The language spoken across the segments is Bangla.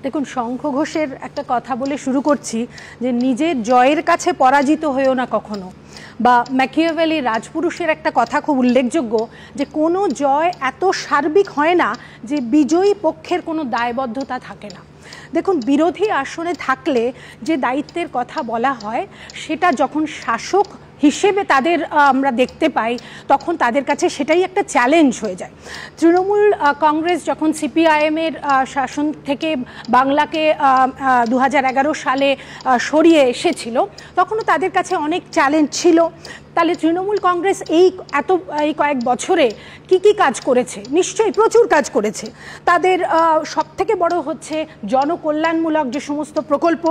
দেখুন, শঙ্খ ঘোষের একটা কথা বলে শুরু করছি যে নিজের জয়ের কাছে পরাজিত হয়েও না কখনো, বা ম্যাকিয়াভেলি রাজপুরুষের একটা কথা খুব উল্লেখযোগ্য যে কোনো জয় এত সার্বিক হয় না যে বিজয়ী পক্ষের কোনো দায়বদ্ধতা থাকে না। দেখুন, বিরোধী আসনে থাকলে যে দায়িত্বের কথা বলা হয় সেটা যখন শাসক হিসেবে তাদের আমরা দেখতে পাই তখন তাদের কাছে সেটাই একটা চ্যালেঞ্জ হয়ে যায়। তৃণমূল কংগ্রেস যখন সিপিআইএমের শাসন থেকে বাংলাকে 2011 সালে সরিয়ে এসেছিল তখনও তাদের কাছে অনেক চ্যালেঞ্জ ছিল। তাহলে তৃণমূল কংগ্রেস এই কয়েক বছরে কি কাজ করেছে? নিশ্চয়ই প্রচুর কাজ করেছে। তাদের সবথেকে বড় হচ্ছে জনকল্যাণমূলক যে সমস্ত প্রকল্প।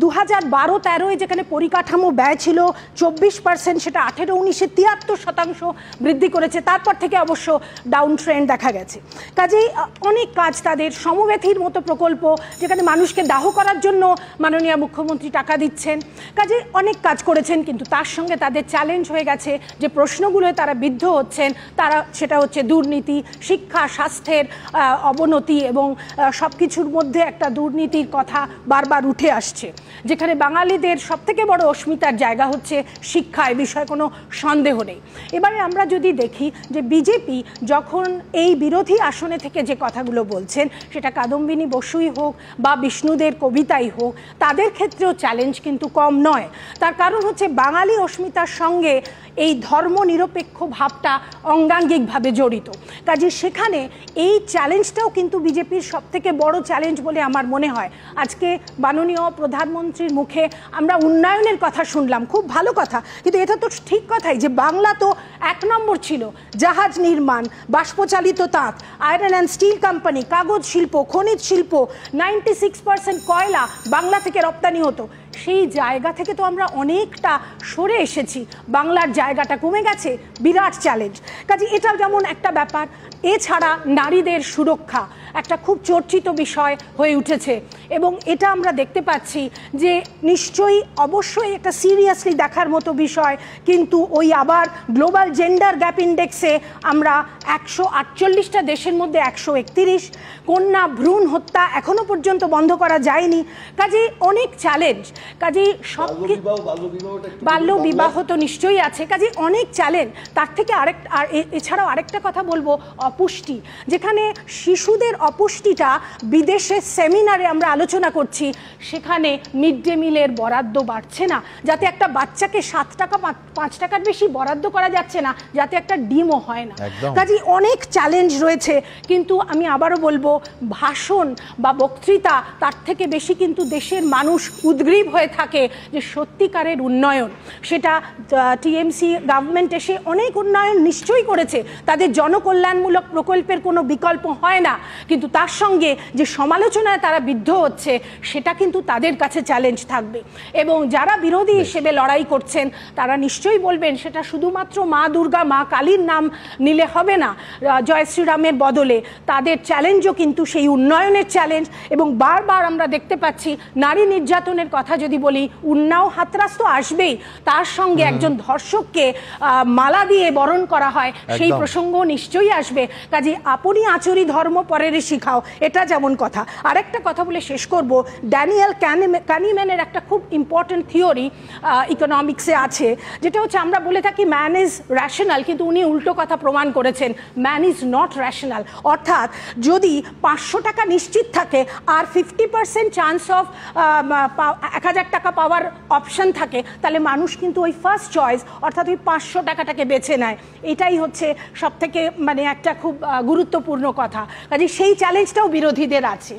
2012-13 যেখানে পরিকাঠামো ব্যয় ছিল 24%, সেটা 18-19-এ 73% বৃদ্ধি করেছে। তারপর থেকে অবশ্য ডাউন ট্রেন্ড দেখা গেছে। কাজেই অনেক কাজ তাদের, সমব্যথীর মতো প্রকল্প যেখানে মানুষকে দাহ করার জন্য মাননীয় মুখ্যমন্ত্রী টাকা দিচ্ছেন। কাজে অনেক কাজ করেছেন, কিন্তু তার সঙ্গে তাদের চ্যালেঞ্জ হয়ে গেছে যে প্রশ্নগুলোয় তারা বিদ্ধ হচ্ছেন, সেটা হচ্ছে দুর্নীতি, শিক্ষা, স্বাস্থ্যের অবনতি এবং সব কিছুর মধ্যে একটা দুর্নীতির কথা বারবার উঠে আসছে। যেখানে বাঙালিদের সবথেকে বড় অস্মিতার জায়গা হচ্ছে শিক্ষা, এ বিষয়ে কোনো সন্দেহ নেই। এবারে আমরা যদি দেখি যে বিজেপি যখন এই বিরোধী আসনে থেকে যে কথাগুলো বলছেন, সেটা কাদম্বিনী বসুই হোক বা বিষ্ণুদের কবিতাই হোক, তাদের ক্ষেত্রেও চ্যালেঞ্জ কিন্তু কম নয়। তার কারণ হচ্ছে বাঙালি অস্মিতার সঙ্গে এই ধর্মনিরপেক্ষ ভাবটা অঙ্গাঙ্গিকভাবে জড়িত। কাজে সেখানে এই চ্যালেঞ্জটাও কিন্তু বিজেপির সবথেকে বড় চ্যালেঞ্জ বলে আমার মনে হয়। আজকে মাননীয় প্রধানমন্ত্রীর মুখে আমরা উন্নয়নের কথা শুনলাম, খুব ভালো কথা, কিন্তু এটা তো ঠিক কথাই যে বাংলা তো 1 নম্বর ছিল। জাহাজ নির্মাণ, বাষ্পচালিত তাঁত, আয়রন অ্যান্ড স্টিল কোম্পানি, কাগজ শিল্প, খনিজ শিল্প, 96% কয়লা বাংলা থেকে রপ্তানি হতো। সেই জায়গা থেকে তো আমরা অনেকটা সরে এসেছি, বাংলার জায়গাটা কমে গেছে, বিরাট চ্যালেঞ্জ। কাজে এটা যেমন একটা ব্যাপার। এছাড়া নারীদের সুরক্ষা একটা খুব চর্চিত বিষয় হয়ে উঠেছে এবং এটা আমরা দেখতে পাচ্ছি যে নিশ্চয়ই অবশ্যই একটা সিরিয়াসলি দেখার মতো বিষয়, কিন্তু ওই আবার গ্লোবাল জেন্ডার গ্যাপ ইন্ডেক্সে আমরা 148টা দেশের মধ্যে 131। কন্যা ভ্রূণ হত্যা এখনো পর্যন্ত বন্ধ করা যায়নি। কাজেই অনেক চ্যালেঞ্জ। কাজেই সব বাল্য বিবাহ তো নিশ্চয়ই আছে। কাজে অনেক চ্যালেঞ্জ। তার থেকে এছাড়াও আরেকটা কথা বলবো, অপুষ্টি। যেখানে শিশুদের অপুষ্টিটা বিদেশে সেমিনারে আমরা আলোচনা করছি, সেখানে মিড ডে মিলের বরাদ্দ বাড়ছে না, যাতে একটা বাচ্চাকে 7 টাকা 5 টাকার বেশি বরাদ্দ করা যাচ্ছে না, যাতে একটা ডিমও হয় না। কাজে অনেক চ্যালেঞ্জ রয়েছে। কিন্তু আমি আবারও বলবো, ভাষণ বা বক্তৃতা তার থেকে বেশি কিন্তু দেশের মানুষ উদ্গ্রীব হয়ে থাকে যে সত্যিকারের উন্নয়ন। সেটা টিএমসি গভর্নমেন্ট এসে অনেক উন্নয়ন নিশ্চয়ই করেছে, তাদের জনকল্যাণমূলক প্রকল্পের কোনো বিকল্প হয় না, কিন্তু তার সঙ্গে যে সমালোচনায় তারা বিদ্ধ হচ্ছে সেটা কিন্তু তাদের কাছে চ্যালেঞ্জ থাকবে। এবং যারা বিরোধী হিসেবে লড়াই করছেন তারা নিশ্চয়ই বলবেন সেটা শুধুমাত্র মা দুর্গা, মা কালীর নাম নিলে হবে না জয় শ্রীরামের বদলে। তাদের চ্যালেঞ্জও কিন্তু সেই উন্নয়নের চ্যালেঞ্জ। এবং বারবার আমরা দেখতে পাচ্ছি নারী নির্যাতনের কথা যদি বলি, উন্নাও হাতরাস তো আসবেই, তার সঙ্গে একজন ধর্ষককে মালা দিয়ে বরণ করা হয়, সেই প্রসঙ্গ নিশ্চয়ই আসবে। কাজে আপনি আচরি ধর্ম পরের শিখাও, এটা যেমন কথা। আরেকটা কথা বলে শেষ করব, ড্যানিয়েল কানিম্যানের একটা খুব ইম্পর্টেন্ট থিওরি ইকোনমিক্সে আছে, যেটা হচ্ছে আমরা বলে থাকি ম্যান ইজ র্যাশনাল, কিন্তু উনি উল্টো কথা প্রমাণ করেছেন, ম্যান ইজ নট র্যাশনাল। অর্থাৎ যদি 500 টাকা নিশ্চিত থাকে আর 50% চান্স অফ 1000 টাকা পাওয়ার অপশন থাকে, তাহলে মানুষ কিন্তু ওই ফার্স্ট চয়েস অর্থাৎ ওই 500 টাকাটাকে বেছে নেয়। এটাই হচ্ছে সব থেকে একটা খুব গুরুত্বপূর্ণ কথা। কাজে সেই চ্যালেঞ্জটাও বিরোধীদের আছে।